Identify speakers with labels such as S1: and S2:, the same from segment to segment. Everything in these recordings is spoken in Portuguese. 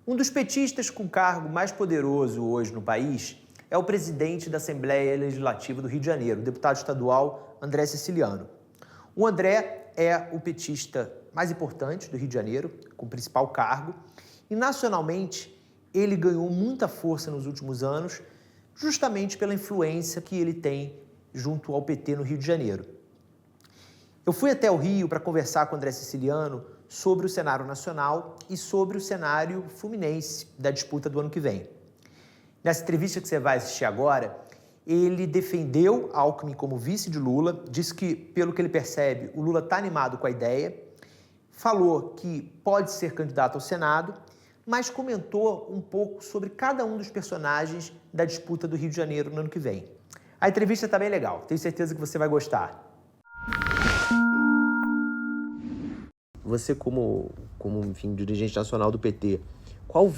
S1: Um dos petistas com cargo mais poderoso hoje no país é o presidente da Assembleia Legislativa do Rio de Janeiro, o deputado estadual André Siciliano. O André é o petista mais importante do Rio de Janeiro, com o principal cargo, e nacionalmente ele ganhou muita força nos últimos anos, justamente pela influência que ele tem junto ao PT no Rio de Janeiro. Eu fui até o Rio para conversar com o André Siciliano sobre o cenário nacional e sobre o cenário fluminense da disputa do ano que vem. Nessa entrevista que você vai assistir agora, ele defendeu Alckmin como vice de Lula, disse que, pelo que ele percebe, o Lula está animado com a ideia, falou que pode ser candidato ao Senado, mas comentou um pouco sobre cada um dos personagens da disputa do Rio de Janeiro no ano que vem. A entrevista está bem legal, tenho certeza que você vai gostar. Você, como enfim, dirigente nacional do PT, qual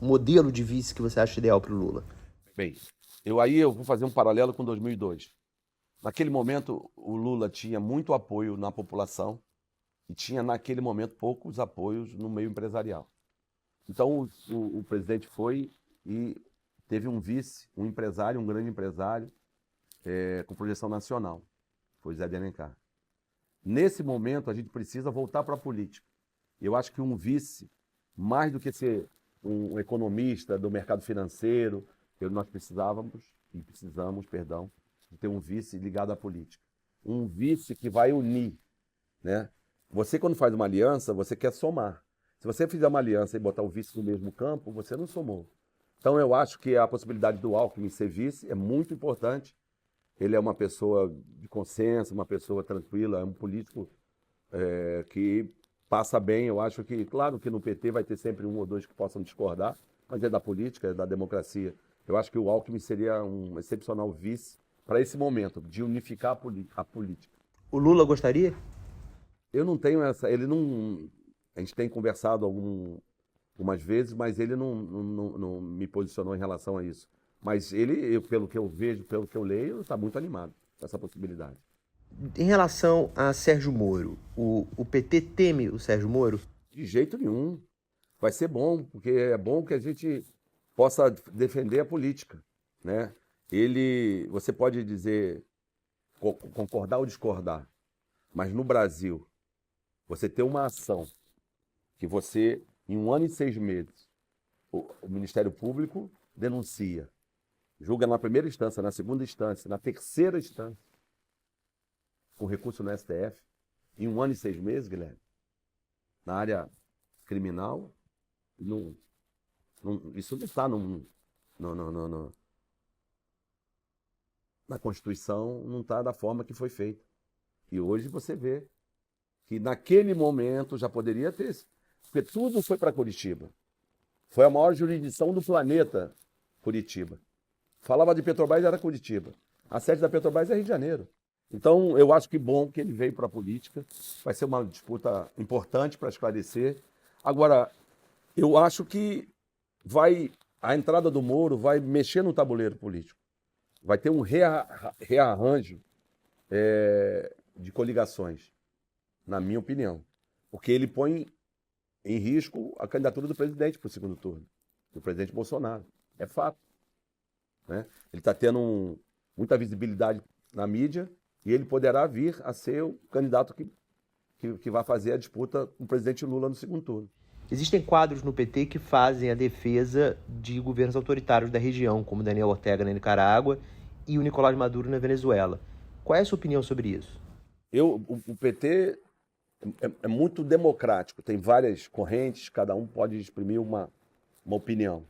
S1: modelo de vice que você acha ideal para o Lula?
S2: Bem, eu vou fazer um paralelo com 2002. Naquele momento, o Lula tinha muito apoio na população e tinha, naquele momento, poucos apoios no meio empresarial. Então, o presidente foi e teve um vice, um empresário, um grande empresário, com projeção nacional. Foi Zé de Alencar. Nesse momento, a gente precisa voltar para a política. Eu acho que um vice, mais do que ser um economista do mercado financeiro, nós precisamos, de ter um vice ligado à política. Um vice que vai unir, né? Você, quando faz uma aliança, você quer somar. Se você fizer uma aliança e botar o vice no mesmo campo, você não somou. Então, eu acho que a possibilidade do Alckmin ser vice é muito importante. Ele é uma pessoa de consenso, uma pessoa tranquila, é um político que passa bem. Eu acho que, claro que no PT vai ter sempre um ou dois que possam discordar, mas é da política, é da democracia. Eu acho que o Alckmin seria um excepcional vice para esse momento, de unificar a política.
S1: O Lula gostaria?
S2: Eu não tenho essa... Ele não... A gente tem conversado algumas vezes, mas ele não me posicionou em relação a isso. Mas ele, pelo que eu vejo, pelo que eu leio, está muito animado com essa possibilidade.
S1: Em relação a Sérgio Moro, o PT teme o Sérgio Moro?
S2: De jeito nenhum. Vai ser bom, porque é bom que a gente possa defender a política, né? Você pode dizer, concordar ou discordar, mas no Brasil, você ter uma ação que você, em 1 ano e 6 meses, o Ministério Público denuncia, julga na primeira instância, na segunda instância, na terceira instância, com recurso no STF, em 1 ano e 6 meses, Guilherme, na área criminal, isso não está na Constituição, não está da forma que foi feito. E hoje você vê que naquele momento já poderia ter, porque tudo foi para Curitiba. Foi a maior jurisdição do planeta, Curitiba. Falava de Petrobras, era Curitiba. A sede da Petrobras é Rio de Janeiro. Então, eu acho que bom que ele veio para a política. Vai ser uma disputa importante para esclarecer. Agora, eu acho que a entrada do Moro vai mexer no tabuleiro político. Vai ter um rearranjo de coligações, na minha opinião. Porque ele põe em risco a candidatura do presidente para o segundo turno, do presidente Bolsonaro. É fato. Né? Ele está tendo muita visibilidade na mídia e ele poderá vir a ser o candidato que vai fazer a disputa com o presidente Lula no segundo turno.
S1: Existem quadros no PT que fazem a defesa de governos autoritários da região, como Daniel Ortega na Nicarágua e o Nicolás Maduro na Venezuela. Qual é a sua opinião sobre isso?
S2: O PT é muito democrático, tem várias correntes, cada um pode exprimir uma opinião.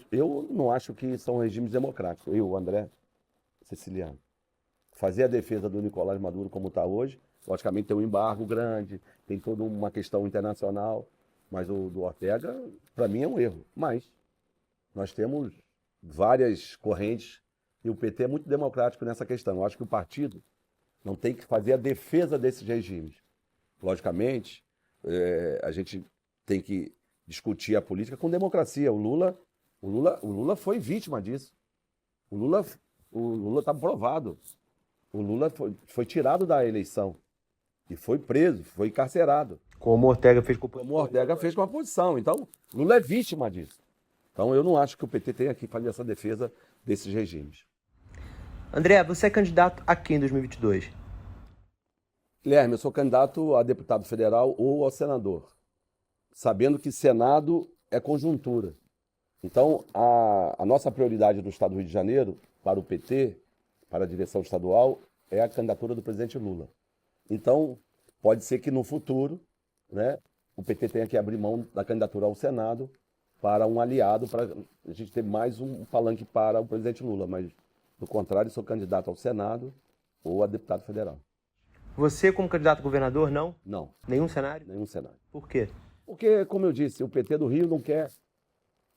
S2: Eu não acho que são regimes democráticos. André Siciliano, fazer a defesa do Nicolás Maduro como está hoje, logicamente tem um embargo grande, tem toda uma questão internacional, mas o do Ortega, para mim, é um erro. Mas nós temos várias correntes e o PT é muito democrático nessa questão. Eu acho que o partido não tem que fazer a defesa desses regimes. Logicamente, a gente tem que discutir a política com democracia. O Lula foi vítima disso. O Lula está provado. O Lula foi tirado da eleição e foi preso, foi encarcerado.
S1: Como o Ortega fez com o
S2: como o Ortega fez com a oposição. Então, Lula é vítima disso. Então, eu não acho que o PT tenha que fazer essa defesa desses regimes.
S1: André, você é candidato a quem em 2022?
S2: Guilherme, eu sou candidato a deputado federal ou ao senador, sabendo que Senado é conjuntura. Então, a nossa prioridade no estado do Rio de Janeiro, para o PT, para a direção estadual, é a candidatura do presidente Lula. Então, pode ser que no futuro, né, o PT tenha que abrir mão da candidatura ao Senado para um aliado, para a gente ter mais um palanque para o presidente Lula. Mas, do contrário, sou candidato ao Senado ou a deputado federal.
S1: Você, como candidato a governador, não?
S2: Não,
S1: Nenhum cenário?
S2: nenhum cenário.
S1: Por quê?
S2: Porque, como eu disse, o PT do Rio não quer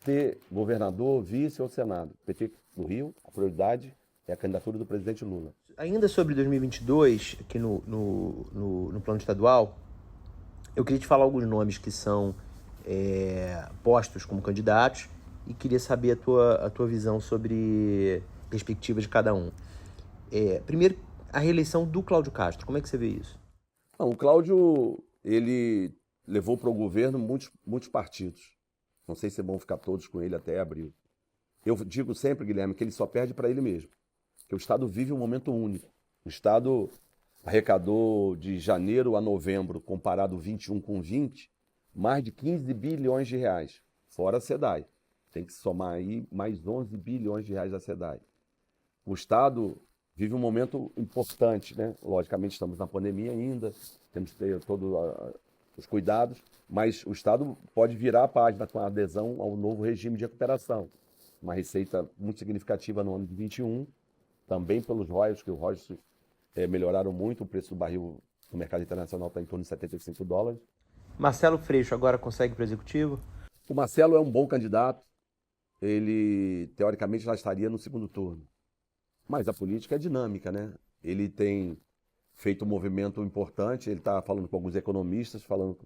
S2: ter governador, vice ou Senado. O PT do Rio, a prioridade é a candidatura do presidente Lula.
S1: Ainda sobre 2022, aqui no plano estadual, eu queria te falar alguns nomes que são postos como candidatos e queria saber a tua visão sobre perspectiva de cada um. Primeiro, a reeleição do Cláudio Castro. Como é que você vê isso?
S2: Não, o Cláudio, ele levou para o governo muitos partidos. Não sei se é bom ficar todos com ele até abril. Eu digo sempre, Guilherme, que ele só perde para ele mesmo. Que o Estado vive um momento único. O Estado arrecadou de janeiro a novembro, comparado 21 com 20, mais de 15 bilhões de reais, fora a SEDAI. Tem que somar aí mais 11 bilhões de reais da SEDAI. O Estado vive um momento importante, né? Logicamente estamos na pandemia ainda, temos que ter todos os cuidados, mas o Estado pode virar a página com a adesão ao novo regime de recuperação. Uma receita muito significativa no ano de 21, também pelos royalties, que os royalties melhoraram muito, o preço do barril no mercado internacional está em torno de $75.
S1: Marcelo Freixo agora consegue para o executivo?
S2: O Marcelo é um bom candidato, ele teoricamente já estaria no segundo turno. Mas a política é dinâmica, né? Ele tem feito um movimento importante, ele está falando com alguns economistas, falando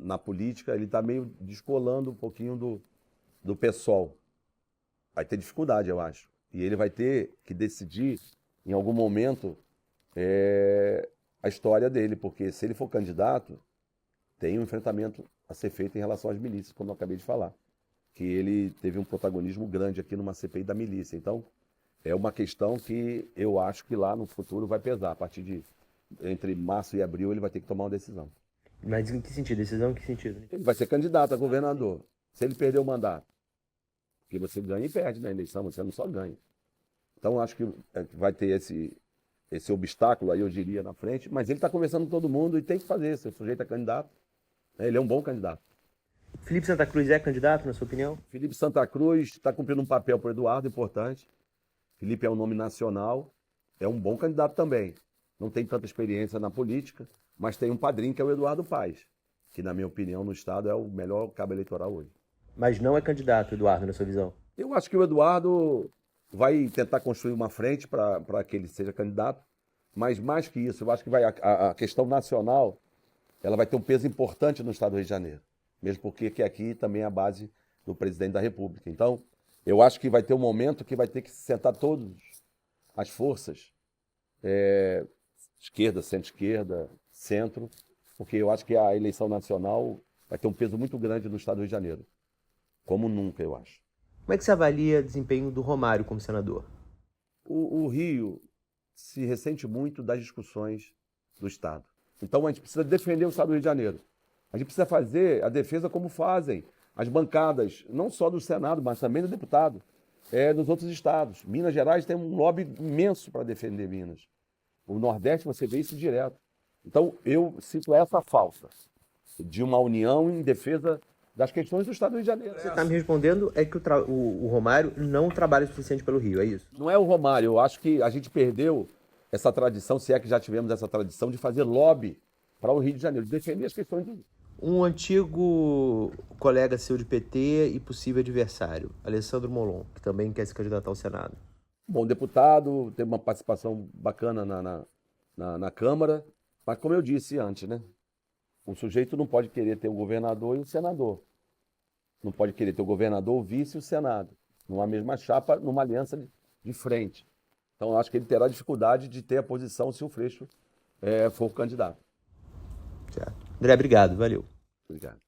S2: na política, ele está meio descolando um pouquinho do PSOL. Vai ter dificuldade, eu acho. E ele vai ter que decidir, em algum momento, a história dele, porque se ele for candidato, tem um enfrentamento a ser feito em relação às milícias, como eu acabei de falar. Que ele teve um protagonismo grande aqui numa CPI da milícia. Então, é uma questão que eu acho que lá no futuro vai pesar. A partir de entre março e abril, ele vai ter que tomar uma decisão.
S1: Mas em que sentido? Decisão em que sentido?
S2: Ele vai ser candidato a governador. Se ele perder o mandato, porque você ganha e perde na eleição, você não só ganha. Então, acho que vai ter esse obstáculo aí, eu diria, na frente, mas ele está conversando com todo mundo e tem que fazer. Se o sujeito é candidato, ele é um bom candidato.
S1: Felipe Santa Cruz é candidato, na sua opinião?
S2: Felipe Santa Cruz está cumprindo um papel para o Eduardo importante. Felipe é um nome nacional, é um bom candidato também. Não tem tanta experiência na política, mas tem um padrinho que é o Eduardo Paes, que, na minha opinião, no Estado é o melhor cabo eleitoral hoje.
S1: Mas não é candidato, Eduardo, na sua visão?
S2: Eu acho que o Eduardo vai tentar construir uma frente para que ele seja candidato, mas mais que isso, eu acho que a questão nacional ela vai ter um peso importante no Estado do Rio de Janeiro. Mesmo porque aqui também é a base do presidente da República. Então, eu acho que vai ter um momento que vai ter que sentar todas as forças, esquerda, centro-esquerda, centro, porque eu acho que a eleição nacional vai ter um peso muito grande no Estado do Rio de Janeiro, como nunca, eu acho.
S1: Como é que você avalia o desempenho do Romário como senador?
S2: O Rio se ressente muito das discussões do Estado. Então, a gente precisa defender o Estado do Rio de Janeiro. A gente precisa fazer a defesa como fazem as bancadas, não só do Senado, mas também do deputado, nos outros estados. Minas Gerais tem um lobby imenso para defender Minas. O Nordeste, você vê isso direto. Então, eu sinto essa falta de uma união em defesa das questões do Estado do Rio de Janeiro.
S1: Você está me respondendo que o Romário não trabalha o suficiente pelo Rio, é isso?
S2: Não é o Romário, eu acho que a gente perdeu essa tradição, se é que já tivemos essa tradição, de fazer lobby para o Rio de Janeiro, de defender as questões do Rio.
S1: Um antigo colega seu de PT e possível adversário, Alessandro Molon, que também quer se candidatar ao Senado.
S2: Bom deputado, teve uma participação bacana na Câmara, mas como eu disse antes, né? O sujeito não pode querer ter o governador e o senador. Não pode querer ter o governador, o vice e o Senado. Numa mesma chapa, numa aliança de frente. Então, eu acho que ele terá dificuldade de ter a posição se o Freixo for candidato.
S1: Certo. André, obrigado. Valeu.
S2: Obrigado.